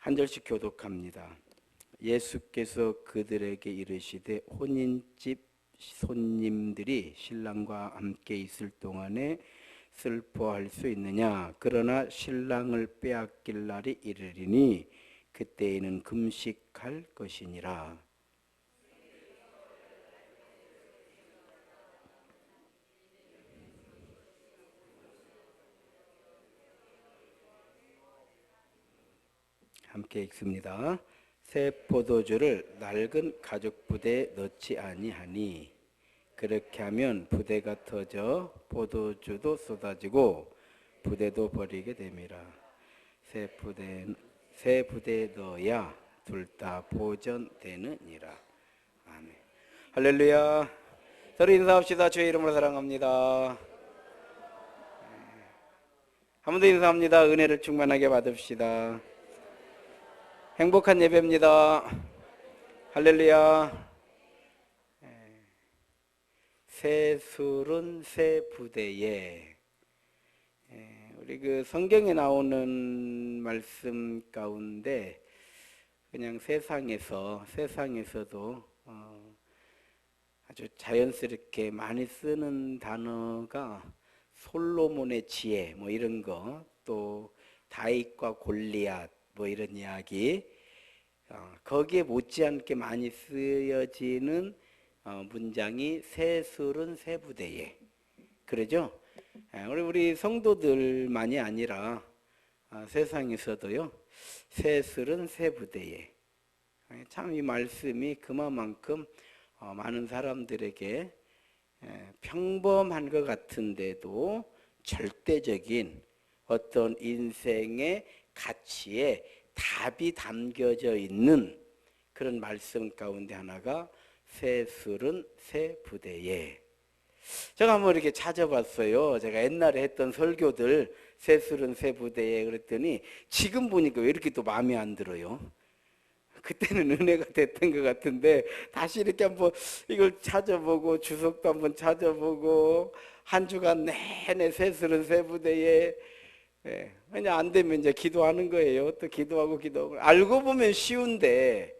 한 절씩 교독합니다. 예수께서 그들에게 이르시되 혼인집 손님들이 신랑과 함께 있을 동안에 슬퍼할 수 있느냐? 그러나 신랑을 빼앗길 날이 이르리니 그때에는 금식할 것이니라. 함께 읽습니다. 새 포도주를 낡은 가죽 부대에 넣지 아니하니 그렇게 하면 부대가 터져 포도주도 쏟아지고 부대도 버리게 됨이라. 새 부대에 넣어야 둘 다 보존되느니라. 아멘. 할렐루야. 서로 인사합시다. 주의 이름으로 사랑합니다. 한 번 더 인사합니다. 은혜를 충만하게 받읍시다. 행복한 예배입니다. 할렐루야. 새 술은 새 부대에, 우리 그 성경에 나오는 말씀 가운데 그냥 세상에서도 아주 자연스럽게 많이 쓰는 단어가 솔로몬의 지혜 뭐 이런 거, 또 다윗과 골리앗 뭐 이런 이야기, 거기에 못지않게 많이 쓰여지는 문장이 새 술은 새 부대에, 그러죠? 우리 성도들만이 아니라 세상에서도요, 새 술은 새 부대에. 참 이 말씀이 그만큼 많은 사람들에게 평범한 것 같은데도 절대적인 어떤 인생의 가치에 답이 담겨져 있는 그런 말씀 가운데 하나가 새 술은 새 부대에. 제가 한번 이렇게 찾아봤어요. 제가 옛날에 했던 설교들, 새 술은 새 부대에 그랬더니 지금 보니까 왜 이렇게 또 마음에 안 들어요? 그때는 은혜가 됐던 것 같은데 다시 이렇게 한번 이걸 찾아보고 주석도 한번 찾아보고 한 주간 내내 새 술은 새 부대에, 그냥 안 되면 이제 기도하는 거예요. 또 기도하고 알고 보면 쉬운데,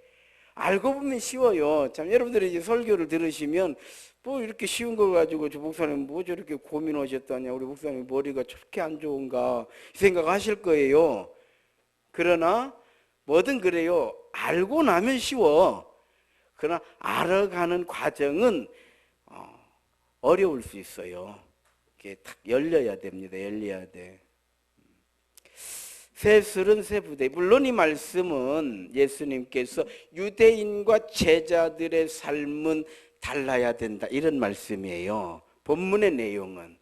알고 보면 쉬워요. 참 여러분들이 이제 설교를 들으시면 뭐 이렇게 쉬운 걸 가지고 저 목사님 뭐 저렇게 고민하셨다냐, 우리 목사님 머리가 저렇게 안 좋은가 생각하실 거예요. 그러나 뭐든 그래요. 알고 나면 쉬워. 그러나 알아가는 과정은 어려울 수 있어요. 이게 딱 열려야 됩니다. 열려야 돼. 새 술은 새 부대. 물론 이 말씀은 예수님께서 유대인과 제자들의 삶은 달라야 된다, 이런 말씀이에요. 본문의 내용은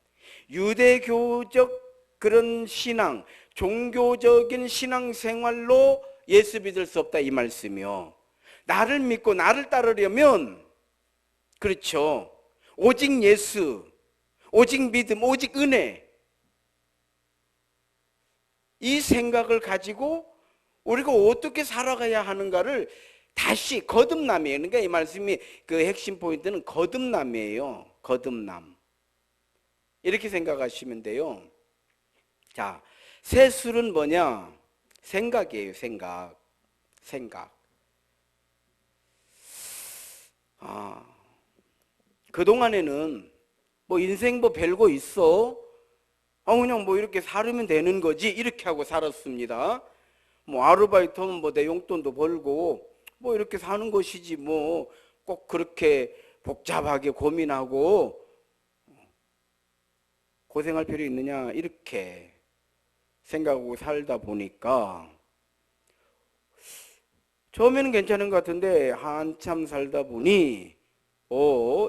유대교적 그런 신앙, 종교적인 신앙생활로 예수 믿을 수 없다, 이 말씀이요. 나를 믿고 나를 따르려면, 그렇죠, 오직 예수, 오직 믿음, 오직 은혜, 이 생각을 가지고 우리가 어떻게 살아가야 하는가를 다시 거듭남이에요. 그러니까 이 말씀이 그 핵심 포인트는 거듭남이에요. 거듭남. 이렇게 생각하시면 돼요. 자, 새 술은 뭐냐? 생각이에요. 생각. 그동안에는 뭐 인생 뭐 별거 있어? 그냥 뭐 이렇게 살면 되는 거지, 이렇게 하고 살았습니다. 뭐 아르바이트하면 뭐 내 용돈도 벌고 뭐 이렇게 사는 것이지, 뭐 꼭 그렇게 복잡하게 고민하고 고생할 필요 있느냐, 이렇게 생각하고 살다 보니까 처음에는 괜찮은 것 같은데 한참 살다 보니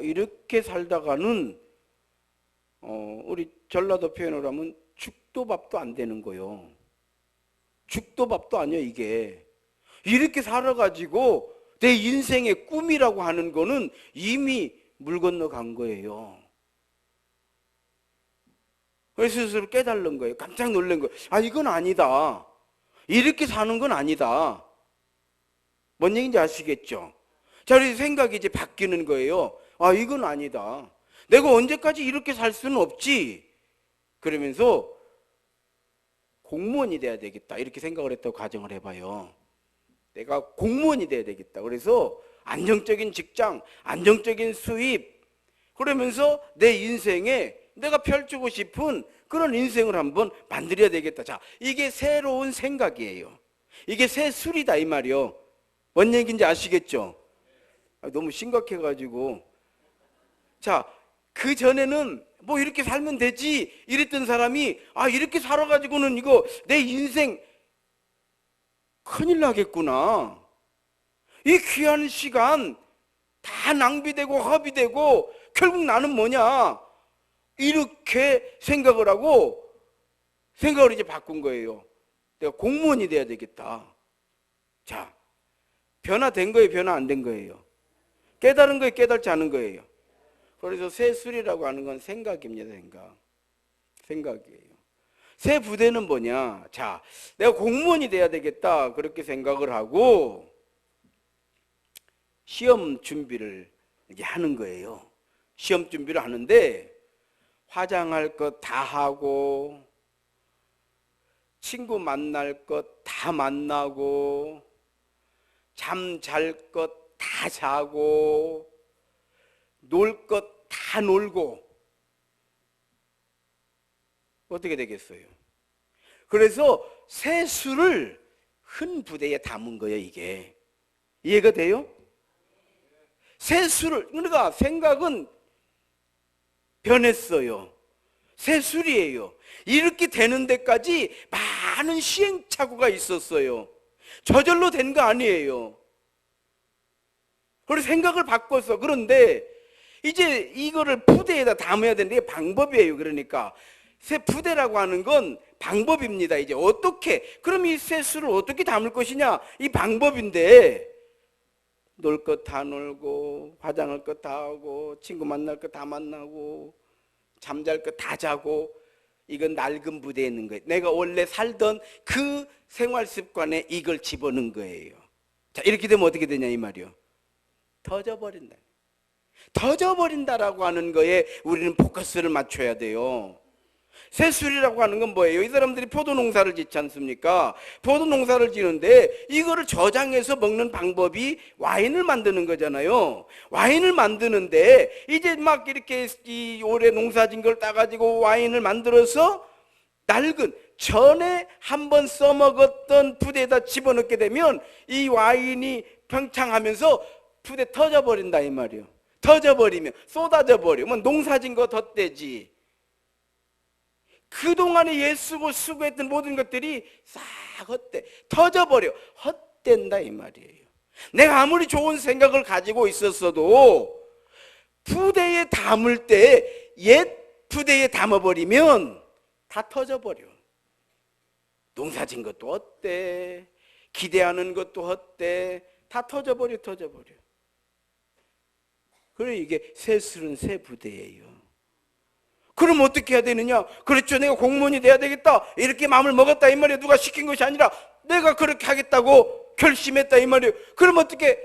이렇게 살다가는 우리 전라도 표현으로 하면 죽도 밥도 안 되는 거예요. 죽도 밥도 아니야 이게. 이렇게 살아가지고 내 인생의 꿈이라고 하는 거는 이미 물 건너간 거예요. 그래서 스스로 깨달은 거예요. 깜짝 놀란 거예요. 이건 아니다. 이렇게 사는 건 아니다. 뭔 얘기인지 아시겠죠? 자, 그래서 생각이 이제 바뀌는 거예요. 이건 아니다. 내가 언제까지 이렇게 살 수는 없지. 그러면서 공무원이 돼야 되겠다, 이렇게 생각을 했다고 가정을 해봐요. 내가 공무원이 돼야 되겠다. 그래서 안정적인 직장, 안정적인 수입, 그러면서 내 인생에 내가 펼치고 싶은 그런 인생을 한번 만들어야 되겠다. 자, 이게 새로운 생각이에요. 이게 새 술이다 이 말이요. 뭔 얘기인지 아시겠죠? 너무 심각해가지고. 자, 그 전에는 뭐 이렇게 살면 되지 이랬던 사람이 이렇게 살아가지고는 이거 내 인생 큰일 나겠구나. 이 귀한 시간 다 낭비되고 허비되고 결국 나는 뭐냐, 이렇게 생각을 하고 생각을 이제 바꾼 거예요. 내가 공무원이 돼야 되겠다. 자, 변화된 거예요, 변화 안 된 거예요? 깨달은 거예요, 깨달지 않은 거예요? 그래서 새 술이라고 하는 건 생각입니다. 생각이에요. 새 부대는 뭐냐? 자, 내가 공무원이 돼야 되겠다 그렇게 생각을 하고 시험 준비를 이제 하는 거예요. 시험 준비를 하는데 화장할 것 다 하고 친구 만날 것 다 만나고 잠 잘 것 다 자고 놀 것 다 놀고 어떻게 되겠어요? 그래서 새 술을 큰 부대에 담은 거예요. 이게 이해가 돼요? 새 술을, 그러니까 생각은 변했어요. 새 술이에요. 이렇게 되는 데까지 많은 시행착오가 있었어요. 저절로 된 거 아니에요. 그래서 생각을 바꿨어. 그런데 이제 이거를 부대에다 담아야 되는데 이게 방법이에요. 그러니까 새 부대라고 하는 건 방법입니다. 이제 어떻게, 그럼 이 새 술을 어떻게 담을 것이냐, 이 방법인데 놀 것 다 놀고 화장할 것 다 하고 친구 만날 것 다 만나고 잠잘 것 다 자고, 이건 낡은 부대에 있는 거예요. 내가 원래 살던 그 생활 습관에 이걸 집어넣은 거예요. 자, 이렇게 되면 어떻게 되냐 이 말이요. 터져버린다. 터져버린다라고 하는 거에 우리는 포커스를 맞춰야 돼요. 새술이라고 하는 건 뭐예요? 이 사람들이 포도 농사를 짓지 않습니까? 포도 농사를 지는데 이거를 저장해서 먹는 방법이 와인을 만드는 거잖아요. 와인을 만드는데 이제 막 이렇게 이 올해 농사 진 걸 따가지고 와인을 만들어서 낡은 전에 한번 써먹었던 부대에다 집어넣게 되면 이 와인이 평창하면서 부대 터져버린다 이 말이에요. 터져버리면 쏟아져 버리면 농사 진 거 덧대지. 그동안에 예쓰고 수고했던 모든 것들이 싹 헛돼, 터져버려. 헛된다 이 말이에요. 내가 아무리 좋은 생각을 가지고 있었어도 부대에 담을 때 옛 부대에 담아버리면 다 터져버려. 농사진 것도 헛돼, 기대하는 것도 헛돼, 다 터져버려. 그래, 이게 새 술은 새 부대예요. 그럼 어떻게 해야 되느냐? 그렇죠, 내가 공무원이 돼야 되겠다 이렇게 마음을 먹었다 이 말이에요. 누가 시킨 것이 아니라 내가 그렇게 하겠다고 결심했다 이 말이에요. 그럼 어떻게?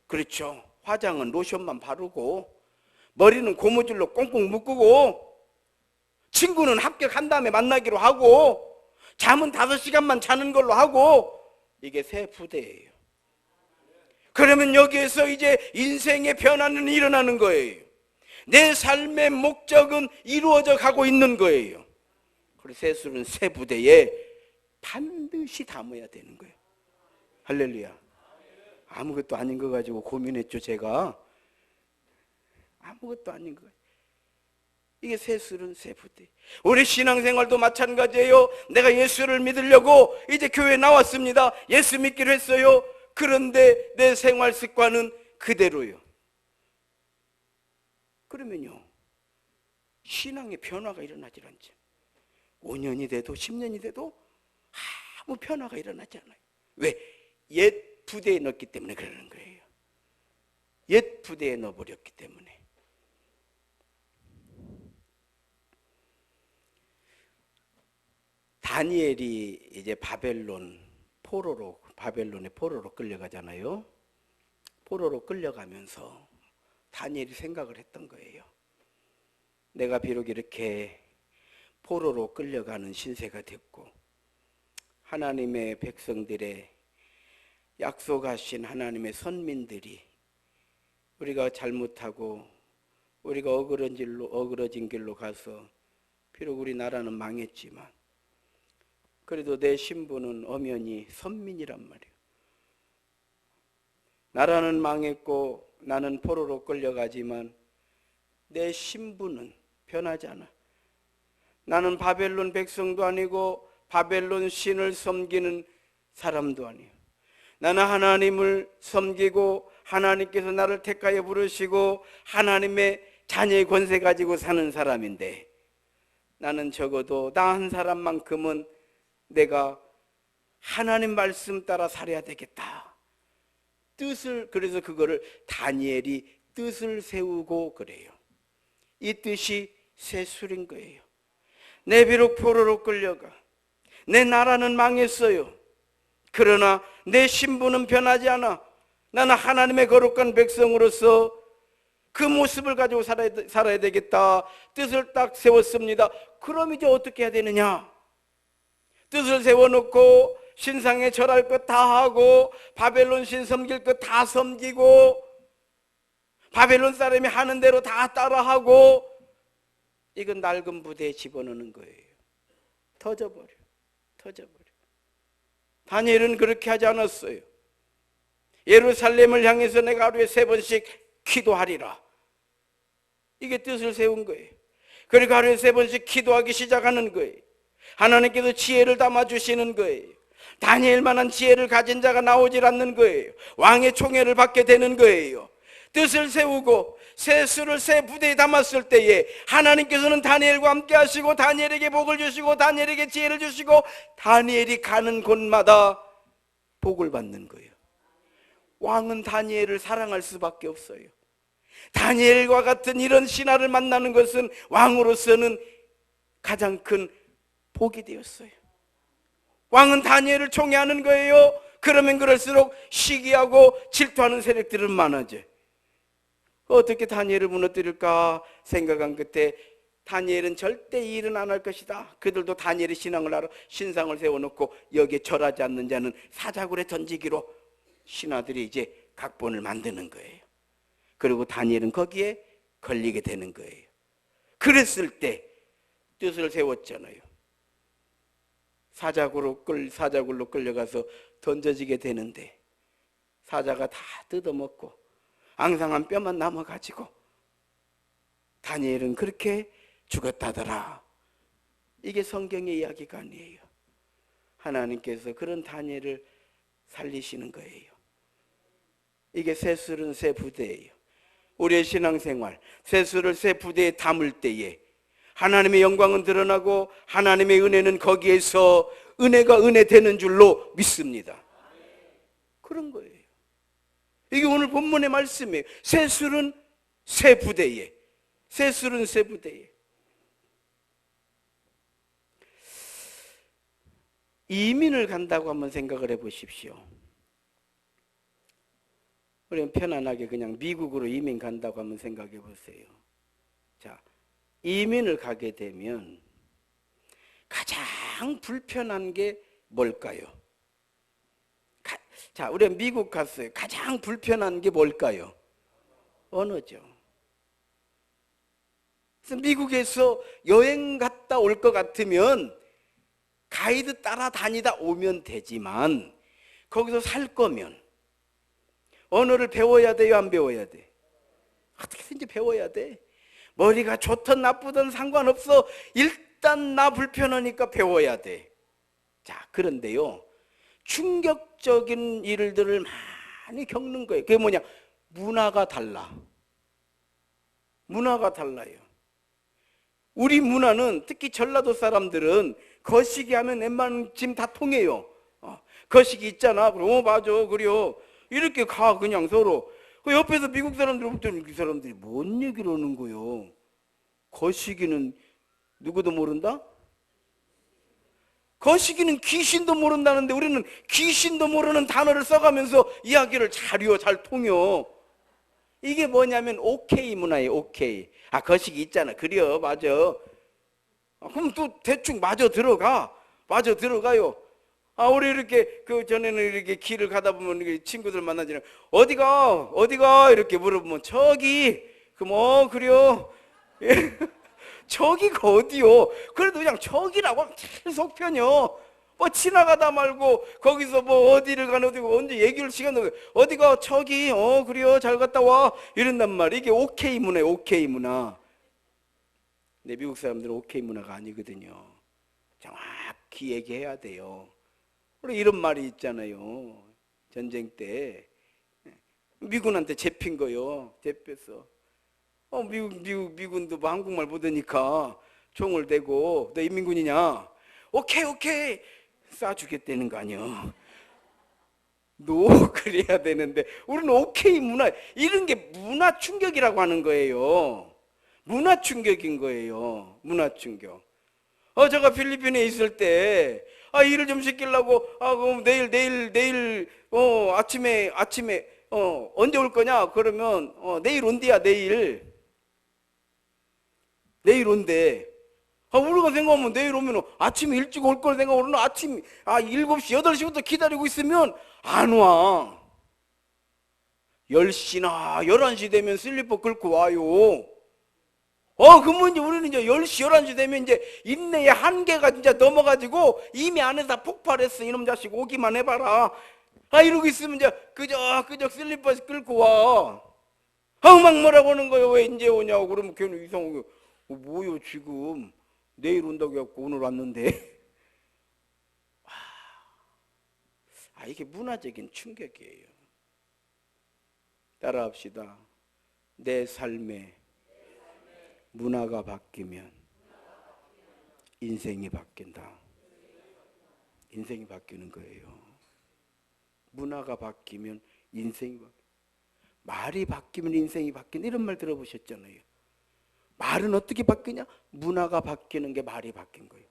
그렇죠, 화장은 로션만 바르고 머리는 고무줄로 꽁꽁 묶고 친구는 합격한 다음에 만나기로 하고 잠은 5시간만 자는 걸로 하고, 이게 새 부대예요. 그러면 여기에서 이제 인생의 변화는 일어나는 거예요. 내 삶의 목적은 이루어져 가고 있는 거예요. 그래서 새 술은 새 부대에 반드시 담아야 되는 거예요. 할렐루야. 아무것도 아닌 거 가지고 고민했죠. 제가 아무것도 아닌 거. 이게 새 술은 새 부대. 우리 신앙생활도 마찬가지예요. 내가 예수를 믿으려고 이제 교회에 나왔습니다. 예수 믿기로 했어요. 그런데 내 생활 습관은 그대로요. 그러면요, 신앙의 변화가 일어나질 않죠. 5년이 돼도 10년이 돼도 아무 변화가 일어나지 않아요. 왜? 옛 부대에 넣었기 때문에 그러는 거예요. 옛 부대에 넣어버렸기 때문에. 다니엘이 이제 바벨론의 포로로 끌려가잖아요. 포로로 끌려가면서 다니엘이 생각을 했던 거예요. 내가 비록 이렇게 포로로 끌려가는 신세가 됐고 하나님의 백성들의 약속하신 하나님의 선민들이 우리가 잘못하고 우리가 어그러진 길로 가서 비록 우리 나라는 망했지만 그래도 내 신분은 엄연히 선민이란 말이에요. 나라는 망했고 나는 포로로 끌려가지만 내 신분은 변하지 않아. 나는 바벨론 백성도 아니고 바벨론 신을 섬기는 사람도 아니에요. 나는 하나님을 섬기고 하나님께서 나를 택하여 부르시고 하나님의 자녀의 권세 가지고 사는 사람인데 나는 적어도 나 한 사람만큼은 내가 하나님 말씀 따라 살아야 되겠다. 그래서 그거를 다니엘이 뜻을 세우고 그래요. 이 뜻이 세술인 거예요. 내 비록 포로로 끌려가 내 나라는 망했어요. 그러나 내 신분은 변하지 않아. 나는 하나님의 거룩한 백성으로서 그 모습을 가지고 살아야 되겠다. 뜻을 딱 세웠습니다. 그럼 이제 어떻게 해야 되느냐? 뜻을 세워놓고 신상에 절할 것 다 하고 바벨론 신 섬길 것 다 섬기고 바벨론 사람이 하는 대로 다 따라하고 이건 낡은 부대에 집어넣는 거예요. 터져버려. 다니엘은 그렇게 하지 않았어요. 예루살렘을 향해서 내가 하루에 3번씩 기도하리라. 이게 뜻을 세운 거예요. 그리고 하루에 3번씩 기도하기 시작하는 거예요. 하나님께서 지혜를 담아주시는 거예요. 다니엘만한 지혜를 가진 자가 나오질 않는 거예요. 왕의 총애를 받게 되는 거예요. 뜻을 세우고 새 수를 새 부대에 담았을 때에 하나님께서는 다니엘과 함께 하시고 다니엘에게 복을 주시고 다니엘에게 지혜를 주시고 다니엘이 가는 곳마다 복을 받는 거예요. 왕은 다니엘을 사랑할 수밖에 없어요. 다니엘과 같은 이런 신하를 만나는 것은 왕으로서는 가장 큰 복이 되었어요. 왕은 다니엘을 총애하는 거예요. 그러면 그럴수록 시기하고 질투하는 세력들은 많아져. 어떻게 다니엘을 무너뜨릴까 생각한 그때 다니엘은 절대 이 일은 안 할 것이다. 그들도 다니엘의 신앙을 알아 신상을 세워놓고 여기에 절하지 않는 자는 사자굴에 던지기로 신하들이 이제 각본을 만드는 거예요. 그리고 다니엘은 거기에 걸리게 되는 거예요. 그랬을 때 뜻을 세웠잖아요. 사자굴로 끌려가서 던져지게 되는데 사자가 다 뜯어먹고 앙상한 뼈만 남아가지고 다니엘은 그렇게 죽었다더라. 이게 성경의 이야기가 아니에요. 하나님께서 그런 다니엘을 살리시는 거예요. 이게 새술은 새 부대예요. 우리의 신앙생활 새술을 새 부대에 담을 때에 하나님의 영광은 드러나고 하나님의 은혜는 거기에서 은혜가 은혜 되는 줄로 믿습니다. 그런 거예요. 이게 오늘 본문의 말씀이에요. 새술은 새 부대에, 새술은 새 부대에. 이민을 간다고 한번 생각을 해보십시오. 우리는 편안하게 그냥 미국으로 이민 간다고 한번 생각해 보세요. 자, 이민을 가게 되면 가장 불편한 게 뭘까요? 자, 우리가 미국 갔어요. 가장 불편한 게 뭘까요? 언어죠. 그래서 미국에서 여행 갔다 올 것 같으면 가이드 따라다니다 오면 되지만 거기서 살 거면 언어를 배워야 돼요? 안 배워야 돼? 어떻게든지 배워야 돼. 머리가 좋든 나쁘든 상관없어. 일단 나 불편하니까 배워야 돼. 자, 그런데요, 충격적인 일들을 많이 겪는 거예요. 그게 뭐냐? 문화가 달라. 문화가 달라요. 우리 문화는 특히 전라도 사람들은 거시기 하면 웬만한 짐 다 통해요. 거시기 있잖아. 그럼 맞아, 그래요. 이렇게 가 그냥 서로. 그 옆에서 미국 사람들 볼 때는 그 사람들이 뭔 얘기를 하는 거예요? 거시기는 누구도 모른다? 거시기는 귀신도 모른다는데 우리는 귀신도 모르는 단어를 써가면서 이야기를 잘 통요. 이게 뭐냐면 오케이 문화예요. 오케이. 아, 거시기 있잖아. 그래요. 맞아. 그럼 또 대충 맞아 들어가요. 우리 이렇게 그 전에는 이렇게 길을 가다 보면 이렇게 친구들 만나잖아요. 어디가 이렇게 물어보면 저기 그래요. 예. 저기가 어디요? 그래도 그냥 저기라고 하면 제일 속 편해요. 뭐 지나가다 말고 거기서 뭐 어디를 가는 어디고 언제 얘기를 시간 넣어 어디가 저기 그래요 잘 갔다 와 이런단 말이에요. 이게 오케이 문화예요. 오케이 문화. 근데 미국 사람들은 오케이 문화가 아니거든요. 정확히 얘기해야 돼요. 우리 이런 말이 있잖아요. 전쟁 때 미군한테 잡힌 거요. 잡혔어. 미군도 뭐 한국말 못하니까 총을 대고 너 인민군이냐? 오케이 쏴주겠다는 거 아니야. 노 그래야 되는데 우리는 오케이 문화 이런 게 문화 충격이라고 하는 거예요. 문화 충격인 거예요. 문화 충격. 제가 필리핀에 있을 때 일을 좀 시키려고 그럼 내일 아침에 언제 올 거냐? 그러면 내일 온대야. 내일 온대. 우리가 생각하면 내일 오면 아침에 일찍 올 걸 생각하면 아침 7시 8시부터 기다리고 있으면 안 와. 10시나 11시 되면 슬리퍼 끌고 와요. 그러면 이제 우리는 이제 10시 11시 되면 이제 인내의 한계가 진짜 넘어가지고 이미 안에서 폭발했어. 이놈 자식 오기만 해봐라. 이러고 있으면 이제 그저 슬리퍼 끌고 와. 막 뭐라고 하는 거예요. 왜 이제 오냐고. 그러면 걔는 이상하게 뭐요 지금 내일 온다고 해갖고 오늘 왔는데. 이게 문화적인 충격이에요. 따라합시다. 내 삶에 문화가 바뀌면 인생이 바뀐다. 인생이 바뀌는 거예요. 문화가 바뀌면 인생이 바뀐다. 말이 바뀌면 인생이 바뀐다. 이런 말 들어보셨잖아요. 말은 어떻게 바뀌냐? 문화가 바뀌는 게 말이 바뀐 거예요.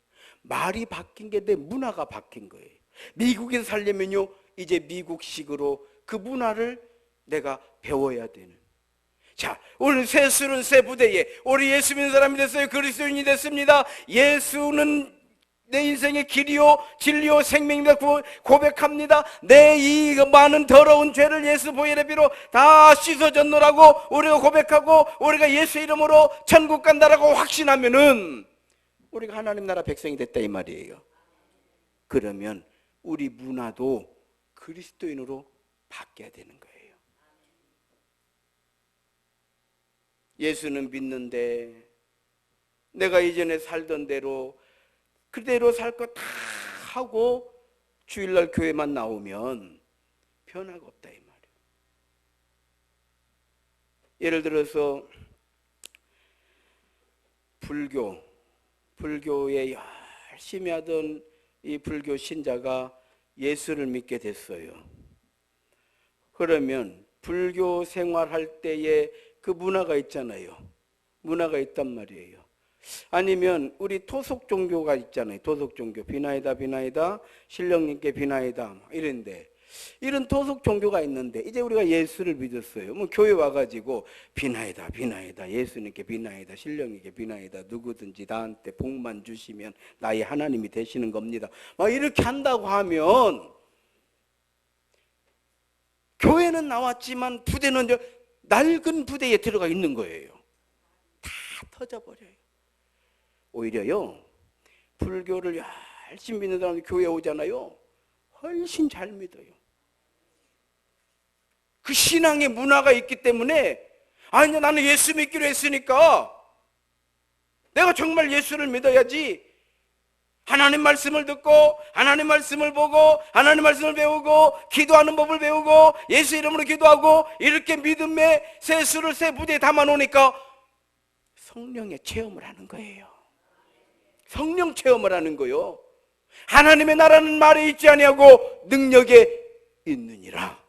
말이 바뀐 게 내 문화가 바뀐 거예요. 미국에서 살려면요, 이제 미국식으로 그 문화를 내가 배워야 되는. 자, 오늘 새 술은 새 부대에 우리 예수 믿는 사람이 됐어요. 그리스도인이 됐습니다. 예수는 내 인생의 길이요 진리요 생명이다 고백합니다. 내 이 많은 더러운 죄를 예수 보혈의 피로 다 씻어졌노라고 우리가 고백하고 우리가 예수 이름으로 천국 간다라고 확신하면은 우리가 하나님 나라 백성이 됐다 이 말이에요. 그러면 우리 문화도 그리스도인으로 바뀌어야 되는 거예요. 예수는 믿는데 내가 이전에 살던 대로 그대로 살 거 다 하고 주일날 교회만 나오면 변화가 없다 이 말이에요. 예를 들어서 불교에 열심히 하던 이 불교 신자가 예수를 믿게 됐어요. 그러면 불교 생활할 때에 그 문화가 있잖아요. 문화가 있단 말이에요. 아니면 우리 토속 종교가 있잖아요. 토속 종교 비나이다 신령님께 비나이다 이런데 이런 토속 종교가 있는데 이제 우리가 예수를 믿었어요. 뭐 교회 와가지고 비나이다 예수님께 비나이다 신령님께 비나이다 누구든지 나한테 복만 주시면 나의 하나님이 되시는 겁니다. 막 이렇게 한다고 하면 교회는 나왔지만 부대는 낡은 부대에 들어가 있는 거예요. 다 터져버려요. 오히려요 불교를 열심히 믿는 사람들이 교회에 오잖아요. 훨씬 잘 믿어요. 그 신앙의 문화가 있기 때문에 아니 나는 예수 믿기로 했으니까 내가 정말 예수를 믿어야지. 하나님 말씀을 듣고 하나님 말씀을 보고 하나님 말씀을 배우고 기도하는 법을 배우고 예수 이름으로 기도하고 이렇게 믿음의 새 술을 새 부대에 담아놓으니까 성령의 체험을 하는 거예요. 성령 체험을 하는 거요. 하나님의 나라는 말에 있지 아니하고 능력에 있느니라.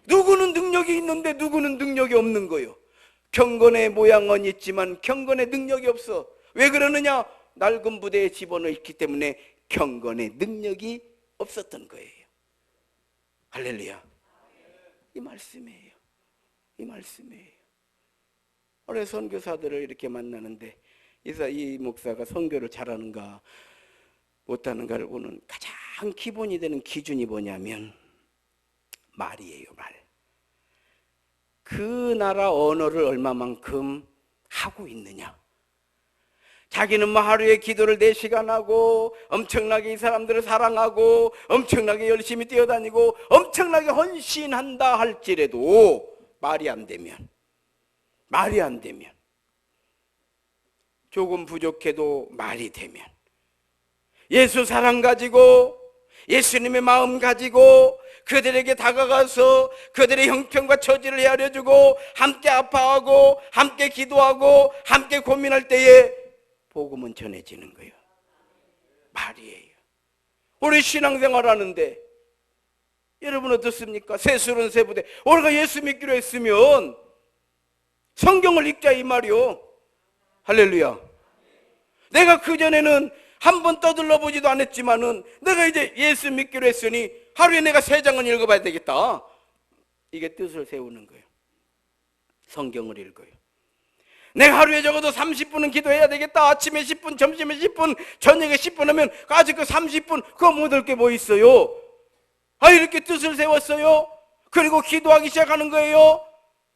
누구는 능력이 있는데 누구는 능력이 없는 거요. 경건의 모양은 있지만 경건의 능력이 없어. 왜 그러느냐? 낡은 부대에 집어넣기 때문에 경건의 능력이 없었던 거예요. 할렐루야. 이 말씀이에요. 이 말씀이에요. 올해 선교사들을 이렇게 만나는데 이 목사가 선교를 잘하는가 못하는가를 보는 가장 한 기본이 되는 기준이 뭐냐면 말이에요, 말. 그 나라 언어를 얼마만큼 하고 있느냐. 자기는 뭐 하루에 기도를 4시간 하고 엄청나게 이 사람들을 사랑하고 엄청나게 열심히 뛰어다니고 엄청나게 헌신한다 할지라도 말이 안 되면 조금 부족해도 말이 되면 예수 사랑 가지고 예수님의 마음 가지고 그들에게 다가가서 그들의 형편과 처지를 헤아려주고 함께 아파하고 함께 기도하고 함께 고민할 때에 복음은 전해지는 거예요. 말이에요. 우리 신앙생활 하는데 여러분 어떻습니까? 세술은 세부대. 우리가 예수 믿기로 했으면 성경을 읽자 이 말이요. 할렐루야. 내가 그전에는 한 번 떠들러 보지도 않았지만은 내가 이제 예수 믿기로 했으니 하루에 내가 3장은 읽어봐야 되겠다. 이게 뜻을 세우는 거예요. 성경을 읽어요. 내가 하루에 적어도 30분은 기도해야 되겠다. 아침에 10분, 점심에 10분, 저녁에 10분 하면 아직 그 30분 그거 못 할 게 뭐 있어요. 이렇게 뜻을 세웠어요. 그리고 기도하기 시작하는 거예요.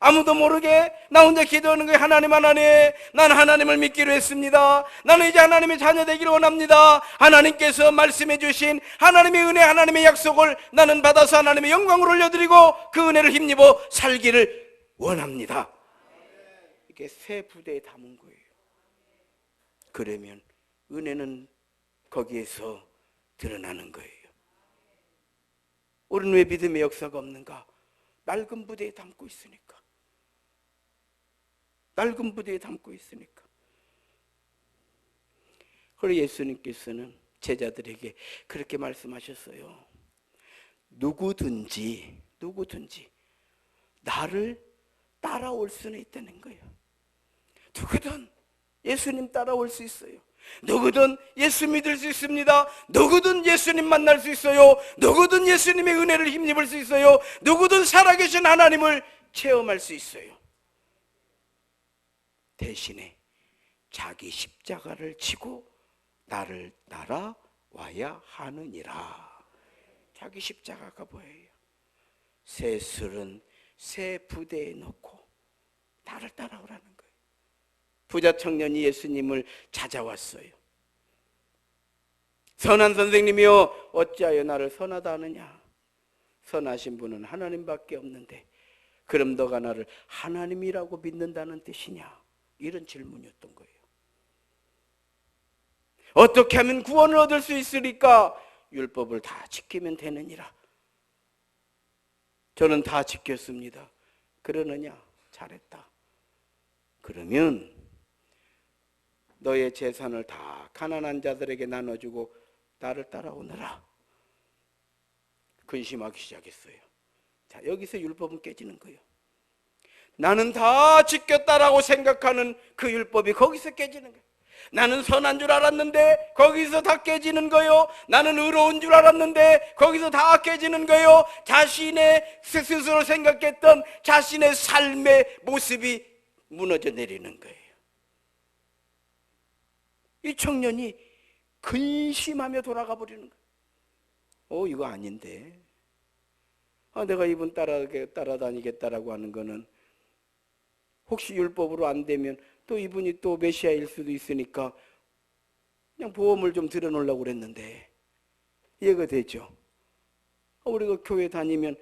아무도 모르게 나 혼자 기도하는 거예요. 하나님 난 하나님을 믿기로 했습니다. 나는 이제 하나님의 자녀 되기를 원합니다. 하나님께서 말씀해 주신 하나님의 은혜, 하나님의 약속을 나는 받아서 하나님의 영광을 올려드리고 그 은혜를 힘입어 살기를 원합니다. 이게 새 부대에 담은 거예요. 그러면 은혜는 거기에서 드러나는 거예요. 우리는 왜 믿음의 역사가 없는가? 낡은 부대에 담고 있으니까. 낡은 부대에 담고 있으니까. 그리고 예수님께서는 제자들에게 그렇게 말씀하셨어요. 누구든지 나를 따라올 수는 있다는 거예요. 누구든 예수님 따라올 수 있어요. 누구든 예수 믿을 수 있습니다. 누구든 예수님 만날 수 있어요. 누구든 예수님의 은혜를 힘입을 수 있어요. 누구든 살아계신 하나님을 체험할 수 있어요. 대신에 자기 십자가를 지고 나를 따라와야 하느니라. 자기 십자가가 뭐예요? 새 술은 새 부대에 넣고 나를 따라오라는 거예요. 부자 청년이 예수님을 찾아왔어요. 선한 선생님이여 어찌하여 나를 선하다 하느냐. 선하신 분은 하나님밖에 없는데 그럼 너가 나를 하나님이라고 믿는다는 뜻이냐. 이런 질문이었던 거예요. 어떻게 하면 구원을 얻을 수 있으리까? 율법을 다 지키면 되느니라. 저는 다 지켰습니다. 그러느냐? 잘했다. 그러면 너의 재산을 다 가난한 자들에게 나눠주고 나를 따라오너라. 근심하기 시작했어요. 자, 여기서 율법은 깨지는 거예요. 나는 다 지켰다라고 생각하는 그 율법이 거기서 깨지는 거예요. 나는 선한 줄 알았는데 거기서 다 깨지는 거예요. 나는 의로운 줄 알았는데 거기서 다 깨지는 거예요. 자신의 스스로 생각했던 자신의 삶의 모습이 무너져 내리는 거예요. 이 청년이 근심하며 돌아가 버리는 거예요. 이거 아닌데. 내가 이분 따라다니겠다라고 하는 거는 혹시 율법으로 안 되면 또 이분이 또 메시아일 수도 있으니까 그냥 보험을 좀 들어놓으려고 그랬는데 이해가 되죠? 우리가 교회 다니면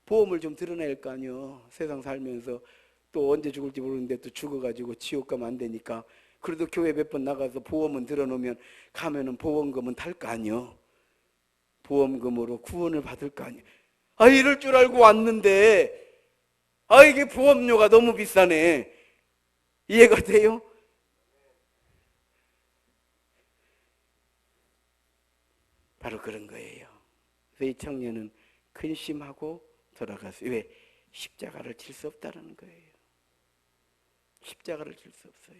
보험을 좀 들어낼 거 아니요. 세상 살면서 또 언제 죽을지 모르는데 또 죽어가지고 지옥 가면 안 되니까 그래도 교회 몇 번 나가서 보험은 들어놓으면 가면은 보험금은 탈 거 아니요. 보험금으로 구원을 받을 거 아니요. 이럴 줄 알고 왔는데 이게 보험료가 너무 비싸네. 이해가 돼요? 바로 그런 거예요. 그래서 이 청년은 근심하고 돌아갔어요. 왜? 십자가를 질 수 없다는 거예요. 십자가를 질 수 없어요.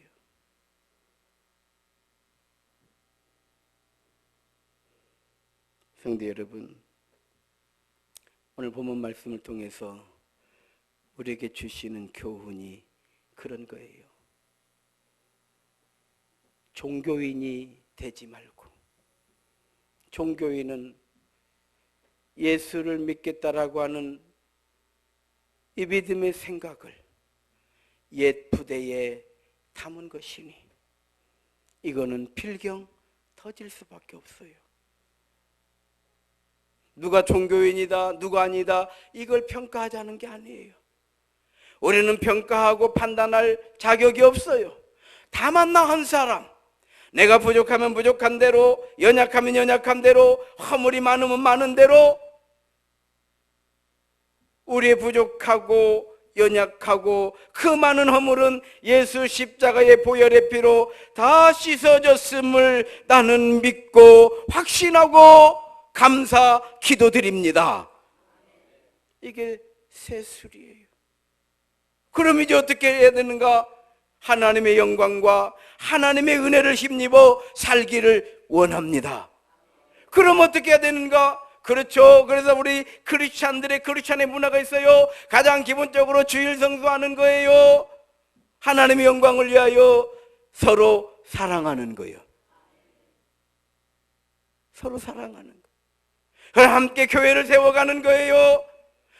성도 여러분, 오늘 본문 말씀을 통해서 우리에게 주시는 교훈이 그런 거예요. 종교인이 되지 말고, 종교인은 예수를 믿겠다라고 하는 이 믿음의 생각을 옛 부대에 담은 것이니 이거는 필경 터질 수밖에 없어요. 누가 종교인이다, 누가 아니다, 이걸 평가하자는 게 아니에요. 우리는 평가하고 판단할 자격이 없어요. 다만 나 한 사람, 내가 부족하면 부족한 대로, 연약하면 연약한 대로, 허물이 많으면 많은 대로 우리의 부족하고 연약하고 그 많은 허물은 예수 십자가의 보혈의 피로 다 씻어졌음을 나는 믿고 확신하고 감사 기도드립니다. 이게 세술이에요. 그럼 이제 어떻게 해야 되는가? 하나님의 영광과 하나님의 은혜를 힘입어 살기를 원합니다. 그럼 어떻게 해야 되는가? 그렇죠. 그래서 우리 크리스찬의 문화가 있어요. 가장 기본적으로 주일 성수하는 거예요. 하나님의 영광을 위하여 서로 사랑하는 거예요. 서로 사랑하는 거. 그럼 함께 교회를 세워가는 거예요.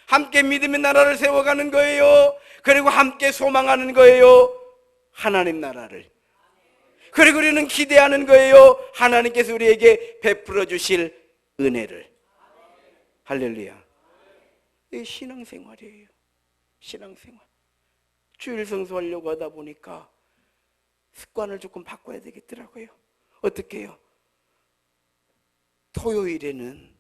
함께 믿음의 나라를 세워가는 거예요. 그리고 함께 소망하는 거예요. 하나님 나라를. 그리고 우리는 기대하는 거예요. 하나님께서 우리에게 베풀어 주실 은혜를. 할렐루야. 이게 신앙생활이에요. 신앙생활. 주일 성수하려고 하다 보니까 습관을 조금 바꿔야 되겠더라고요. 어떻게 해요? 토요일에는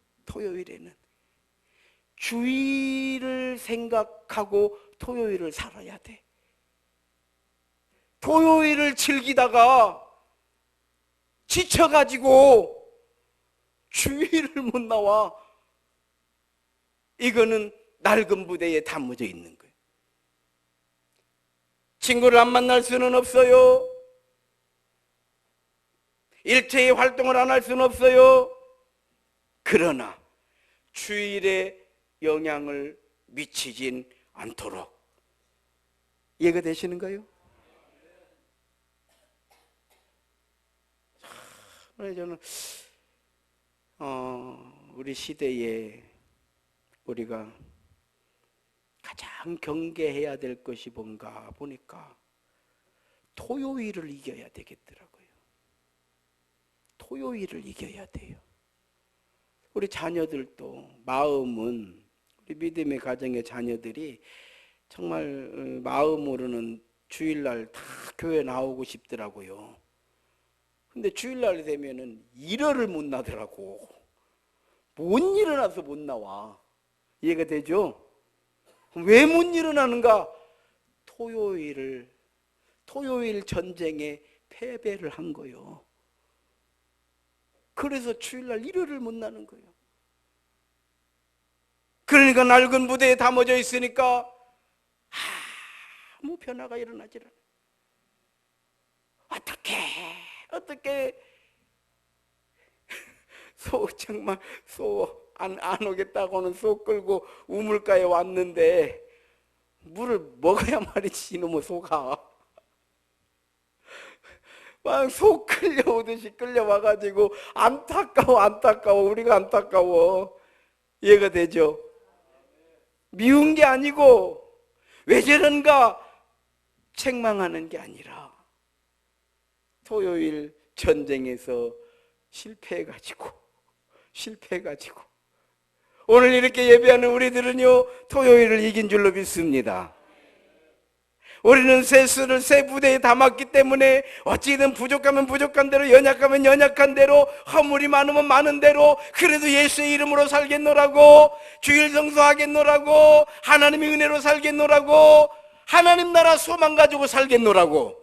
주일을 생각하고 토요일을 살아야 돼. 토요일을 즐기다가 지쳐가지고 주일을 못 나와. 이거는 낡은 부대에 담아져 있는 거예요. 친구를 안 만날 수는 없어요. 일체의 활동을 안 할 수는 없어요. 그러나 주일에 영향을 미치진 않도록. 이해가 되시는가요? 저는 우리 시대에 우리가 가장 경계해야 될 것이 뭔가 보니까 토요일을 이겨야 되겠더라고요. 토요일을 이겨야 돼요. 우리 자녀들도 마음은, 우리 믿음의 가정의 자녀들이 정말 마음으로는 주일날 다 교회 나오고 싶더라고요. 근데 주일날 되면은 일어를 못 나더라고. 못 일어나서 못 나와. 이해가 되죠? 왜 못 일어나는가? 토요일 전쟁에 패배를 한 거예요. 그래서 주일날 일어를 못 나는 거예요. 그러니까 낡은 부대에 담아져 있으니까 아무 변화가 일어나질 않아요. 어떻게 정말 안 오겠다고는 소 끌고 우물가에 왔는데 물을 먹어야 말이지 이놈의 소가. 막 소 끌려오듯이 끌려와가지고 안타까워. 우리가 안타까워. 이해가 되죠? 미운 게 아니고 왜 저런가 책망하는 게 아니라 토요일 전쟁에서 실패해가지고 오늘 이렇게 예배하는 우리들은요 토요일을 이긴 줄로 믿습니다. 우리는 세수를 세 부대에 담았기 때문에 어찌든 부족하면 부족한 대로, 연약하면 연약한 대로, 허물이 많으면 많은 대로 그래도 예수의 이름으로 살겠노라고, 주일 성수하겠노라고, 하나님의 은혜로 살겠노라고, 하나님 나라 소망 가지고 살겠노라고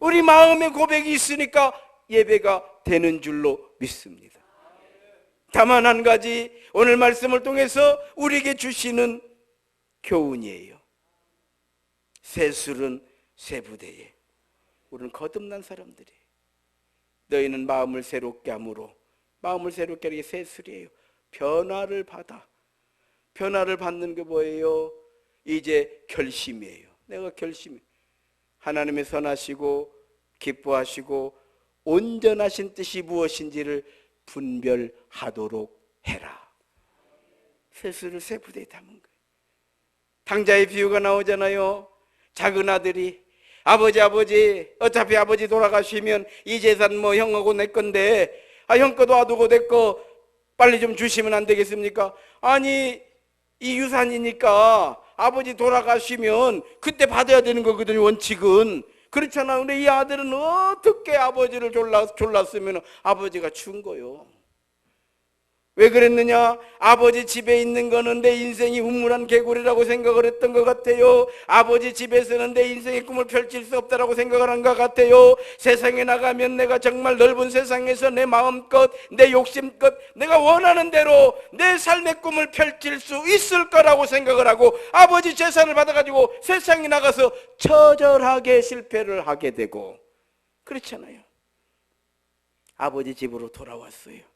우리 마음의 고백이 있으니까 예배가 되는 줄로 믿습니다. 다만 한 가지 오늘 말씀을 통해서 우리에게 주시는 교훈이에요. 세술은 세 부대에. 우리는 거듭난 사람들이에요. 너희는 마음을 새롭게 함으로, 마음을 새롭게 하는 게 세술이에요. 변화를 받는 게 뭐예요? 이제 결심이에요. 내가 결심해. 하나님의 선하시고 기뻐하시고 온전하신 뜻이 무엇인지를 분별하도록 해라. 세수를 세 부대에 담은 거예요. 당자의 비유가 나오잖아요. 작은 아들이 아버지 어차피 아버지 돌아가시면 이 재산 뭐 형하고 내 건데 형 거도 놔두고 내 거 빨리 좀 주시면 안 되겠습니까? 아니 이 유산이니까 아버지 돌아가시면 그때 받아야 되는 거거든요, 원칙은. 그렇잖아. 근데 이 아들은 어떻게 아버지를 졸랐으면 아버지가 준 거요. 왜 그랬느냐? 아버지 집에 있는 거는 내 인생이 우물한 개구리라고 생각을 했던 것 같아요. 아버지 집에서는 내 인생의 꿈을 펼칠 수 없다라고 생각을 한 것 같아요. 세상에 나가면 내가 정말 넓은 세상에서 내 마음껏, 내 욕심껏, 내가 원하는 대로 내 삶의 꿈을 펼칠 수 있을 거라고 생각을 하고 아버지 재산을 받아가지고 세상에 나가서 처절하게 실패를 하게 되고 그렇잖아요. 아버지 집으로 돌아왔어요.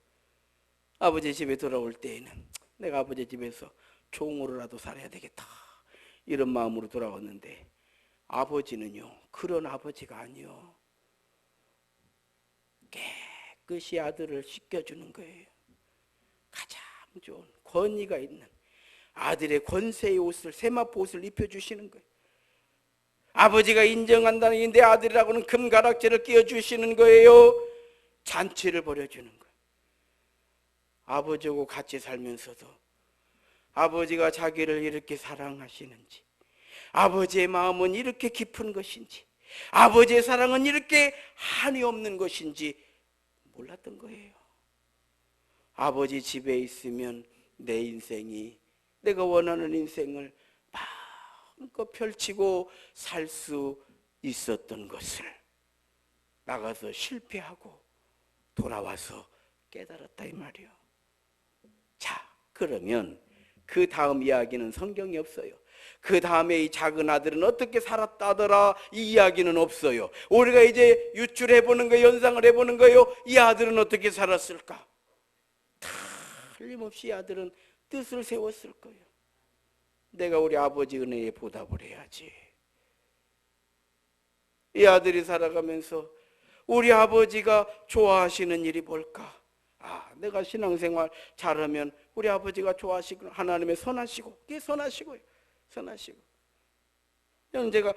아버지 집에 돌아올 때에는 내가 아버지 집에서 종으로라도 살아야 되겠다 이런 마음으로 돌아왔는데 아버지는요 그런 아버지가 아니요 깨끗이 아들을 씻겨주는 거예요. 가장 좋은 권위가 있는 아들의 권세의 옷을 세마포 옷을 입혀주시는 거예요. 아버지가 인정한다는 내 아들이라고는 금가락지를 끼워주시는 거예요. 잔치를 벌여주는 거예요. 아버지하고 같이 살면서도 아버지가 자기를 이렇게 사랑하시는지, 아버지의 마음은 이렇게 깊은 것인지, 아버지의 사랑은 이렇게 한이 없는 것인지 몰랐던 거예요. 아버지 집에 있으면 내 인생이, 내가 원하는 인생을 마음껏 펼치고 살 수 있었던 것을 나가서 실패하고 돌아와서 깨달았다 이 말이에요. 자, 그러면 그 다음 이야기는 성경이 없어요. 그 다음에 이 작은 아들은 어떻게 살았다더라 이 이야기는 없어요. 우리가 이제 유출해보는 거예요. 연상을 해보는 거예요. 이 아들은 어떻게 살았을까? 틀림없이 이 아들은 뜻을 세웠을 거예요. 내가 우리 아버지 은혜에 보답을 해야지. 이 아들이 살아가면서 우리 아버지가 좋아하시는 일이 뭘까? 내가 신앙생활 잘하면 우리 아버지가 좋아하시고 하나님의 선하시고, 그게 선하시고요. 선하시고. 제가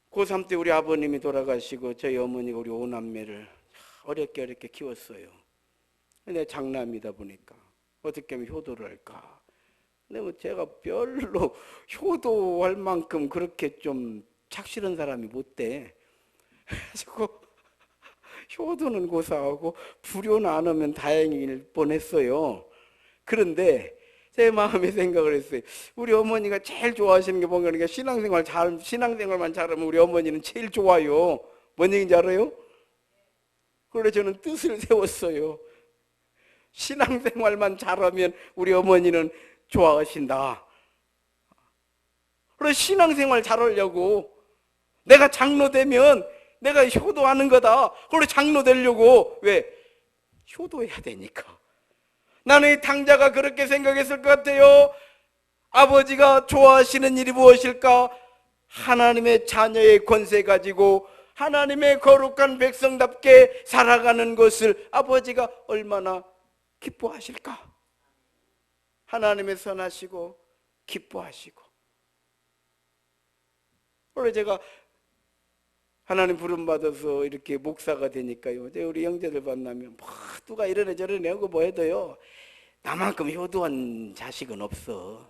고3 때 우리 아버님이 돌아가시고 저희 어머니가 우리 오남매를 어렵게 키웠어요. 근데 장남이다 보니까 어떻게 하면 효도를 할까? 근데 뭐 제가 별로 효도할 만큼 그렇게 좀 착실한 사람이 못 돼. 그래가지고 효도는 고사하고 불효는 안 하면 다행일 뻔했어요. 그런데 제 마음에 생각을 했어요. 우리 어머니가 제일 좋아하시는 게 뭔가 그러니까 신앙생활만 잘하면 우리 어머니는 제일 좋아요. 뭔 얘기인지 알아요? 그래서 저는 뜻을 세웠어요. 신앙생활만 잘하면 우리 어머니는 좋아하신다. 그래서 신앙생활 잘하려고 내가 장로 되면 내가 효도하는 거다. 그래서 장로 되려고. 왜? 효도해야 되니까. 나는 이 당자가 그렇게 생각했을 것 같아요. 아버지가 좋아하시는 일이 무엇일까? 하나님의 자녀의 권세 가지고 하나님의 거룩한 백성답게 살아가는 것을 아버지가 얼마나 기뻐하실까? 하나님의 선하시고 기뻐하시고. 그래서 제가 하나님 부름받아서 이렇게 목사가 되니까요. 우리 형제들 만나면 누가 이러네 저러네 하고 뭐 해도요. 나만큼 효도한 자식은 없어.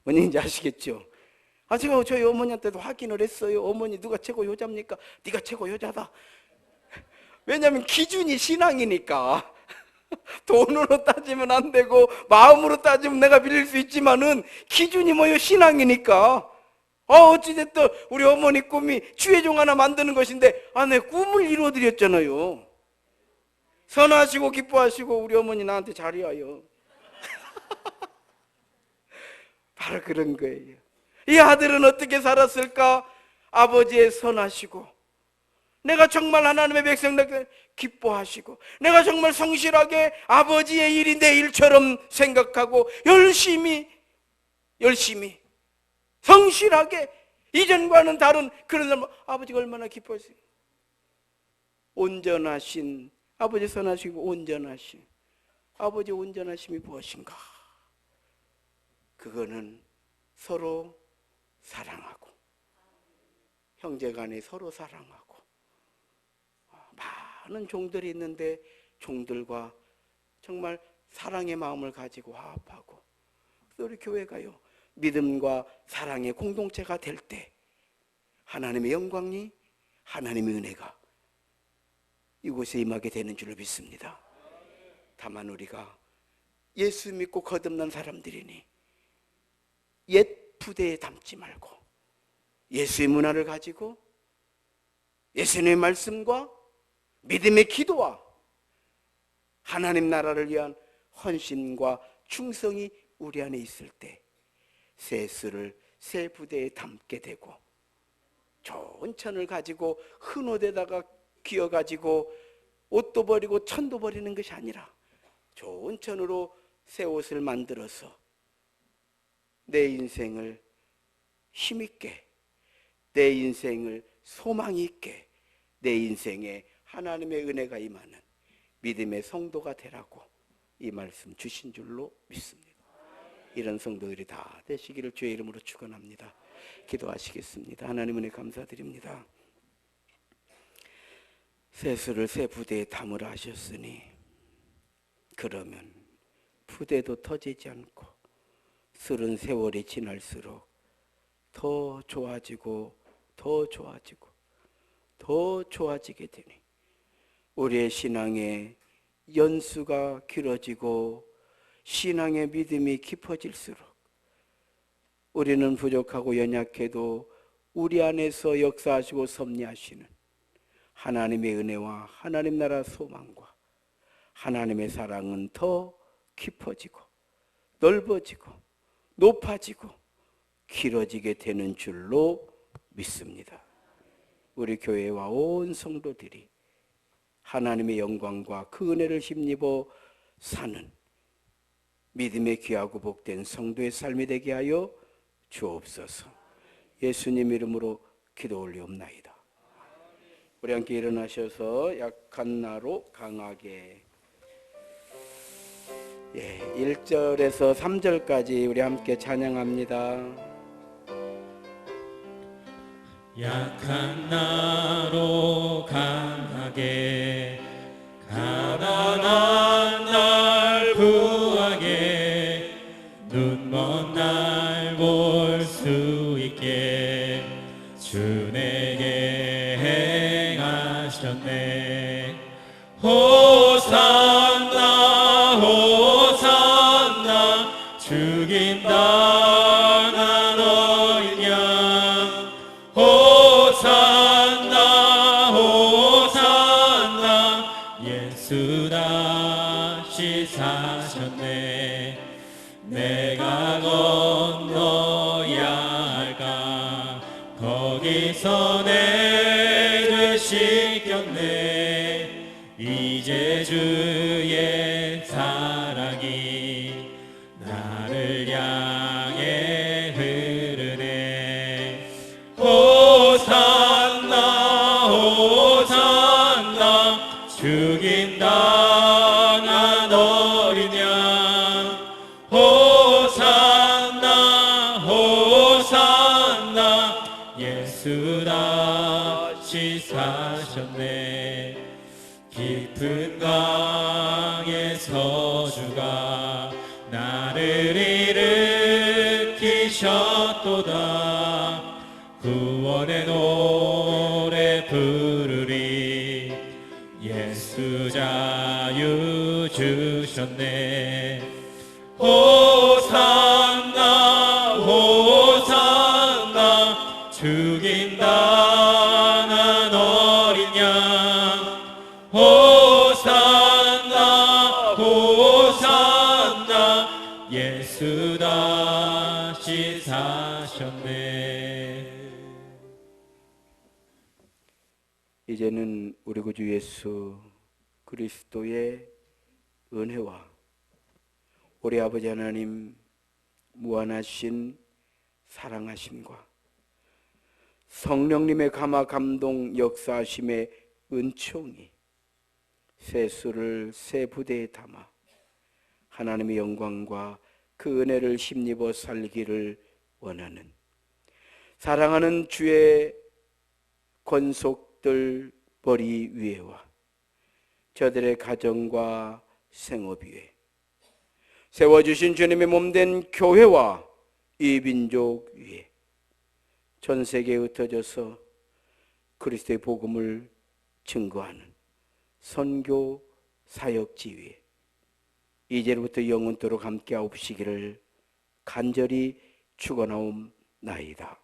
뭔지 아시겠죠? 제가 저희 어머니한테도 확인을 했어요. 어머니 누가 최고 효자입니까? 네가 최고 효자다. 왜냐하면 기준이 신앙이니까. 돈으로 따지면 안 되고 마음으로 따지면 내가 빌릴 수 있지만은 기준이 뭐예요? 신앙이니까. 어찌됐든 우리 어머니 꿈이 주의종 하나 만드는 것인데 내 꿈을 이루어드렸잖아요. 선하시고 기뻐하시고 우리 어머니 나한테 잘해요. 바로 그런 거예요. 이 아들은 어떻게 살았을까? 아버지의 선하시고 내가 정말 하나님의 백성답게 기뻐하시고 내가 정말 성실하게 아버지의 일이 내 일처럼 생각하고 열심히 성실하게 이전과는 다른 그런 사람 아버지가 얼마나 기뻐하세요. 온전하신 아버지 선하시고 온전하신 아버지의 온전하심이 무엇인가? 그거는 서로 사랑하고, 형제간에 서로 사랑하고. 많은 종들이 있는데 종들과 정말 사랑의 마음을 가지고 화합하고, 그래서 우리 교회가요, 믿음과 사랑의 공동체가 될 때 하나님의 영광이, 하나님의 은혜가 이곳에 임하게 되는 줄로 믿습니다. 다만 우리가 예수 믿고 거듭난 사람들이니 옛 부대에 담지 말고 예수의 문화를 가지고 예수님의 말씀과 믿음의 기도와 하나님 나라를 위한 헌신과 충성이 우리 안에 있을 때 세수를 새 부대에 담게 되고, 좋은 천을 가지고 흔옷에다가 귀어가지고 옷도 버리고 천도 버리는 것이 아니라 좋은 천으로 새 옷을 만들어서 내 인생을 힘있게, 내 인생을 소망이 있게, 내 인생에 하나님의 은혜가 임하는 믿음의 성도가 되라고 이 말씀 주신 줄로 믿습니다. 이런 성도들이 다 되시기를 주의 이름으로 축원합니다. 기도하시겠습니다. 하나님 은혜 감사드립니다. 세수를 새 부대에 담으라 하셨으니, 그러면 부대도 터지지 않고 쓰른 세월이 지날수록 더 좋아지고 더 좋아지고 더 좋아지게 되니 우리의 신앙의 연수가 길어지고 신앙의 믿음이 깊어질수록 우리는 부족하고 연약해도 우리 안에서 역사하시고 섭리하시는 하나님의 은혜와 하나님 나라 소망과 하나님의 사랑은 더 깊어지고 넓어지고 높아지고 길어지게 되는 줄로 믿습니다. 우리 교회와 온 성도들이 하나님의 영광과 그 은혜를 힘입어 사는 믿음의 귀하고 복된 성도의 삶이 되게 하여 주옵소서. 예수님 이름으로 기도 올리옵나이다. 우리 함께 일어나셔서 약한 나로 강하게, 1절에서 3절까지 우리 함께 찬양합니다. 약한 나로 강하게, 가난한 날 부하게, 눈먼 날 볼 수 있게 주 내게 행하셨네. 호산나 호산나 죽임당한 어린 양, 호산나 호산나 예수 다시 사셨네. 내가 건너야 할까 거기서 내 죄 씻겼네. 이제 주의 사랑이 나를 향해 흐르네. 호산나 호산나 죽임당한 어린 양, 호산나 호산나 예수 다시 사셨네. 깊은 강에서 주가 나를 일으키셨도다. 구원의 노래 부르리. 예수 자유 주셨네. 호산나 호산나 죽임당한 어린 양, 호산나 호산나 예수 다시 사셨네. 이제는 우리 구주 예수 그리스도의 은혜와 우리 아버지 하나님 무한하신 사랑하심과 성령님의 감화 감동 역사하심의 은총이 세수를 새 부대에 담아 하나님의 영광과 그 은혜를 힘입어 살기를 원하는, 사랑하는 주의 권속들 머리 위에와 저들의 가정과 생업 위에 세워주신 주님의 몸된 교회와 이 민족 위에 전 세계에 흩어져서 그리스도의 복음을 증거하는 선교 사역지 위에 이제로부터 영원토록 함께하옵시기를 간절히 축원하옵나이다.